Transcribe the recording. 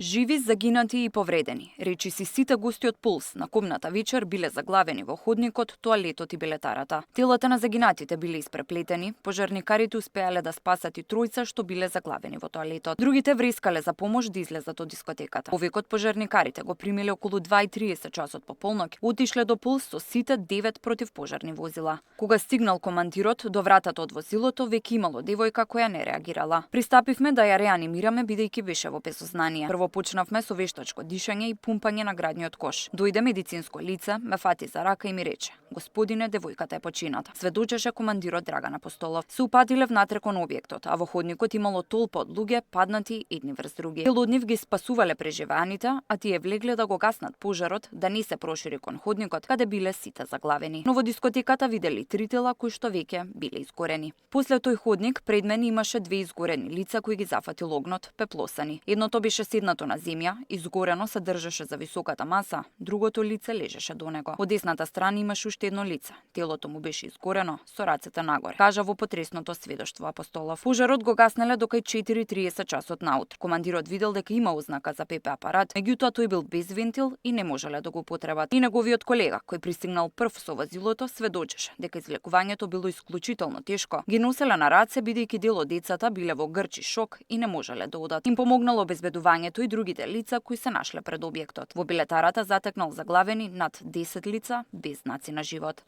Живи, загинати и повредени, речиси сите гости од Пулс на комната вечер биле заглавени во ходникот, тоалетот и билетарата. Телата на загинатите биле испреплетени, пожарникарите успеале да спасат и тројца што биле заглавени во тоалетот. Другите врескале за помош да излезат од дискотеката. Повикот пожарникарите го примиле околу 2:30 часот по полноќ, отишле до Пулс со сите 9 противпожарни возила. Кога стигнал командирот до вратата од возилото, веќе имало девојка која не реагирала. Пристапивме да ја реанимираме бидејќи беше во безсознание. Почнавме со вештачко дишање и пумпање на градниот кош. Дојде медицинско лице, ме фати за рака и ми рече: "Господине, девојката е почината." Сведочеше командирот Драган Апостолов. Се упатиле внатре кон објектот, а во ходникот имало толпа од луѓе паднати едни врз други. Дел од нив ги спасувале преживеаните, а тие влегле да го гаснат пожарот, да не се прошири кон ходникот, каде биле сите заглавени. Но во дискотеката видели 3 тела кои што веќе биле изгорени. После тој ходник пред мене имаше 2 изгорени лица кои ги зафатил огнот, пеплосани. Едното беше седнато на земја, изгорено се држеше за високата маса, другото лице лежеше до него. Од десната страна имаше уште едно лице. Телото му беше изгорено со рацете нагоре, кажа во потресното сведоштво Апостолов. Пожарот го гаснеле до кај 4:30 часот наутро. Командирот видел дека има ознака за ПП апарат, меѓутоа тој бил без вентил и не можеле да го употребат. И неговиот колега, кој пристигнал прв со возилото, сведочеше дека излекувањето било исклучително тешко. Ги носеле на раце бидејќи дел од децата биле во грчи шок и не можеле да одат. Им помогнало обезбедувањето и другите лица кои се нашле пред објектот. Во билетарата затекнал заглавени над 10 лица без знаци на живот.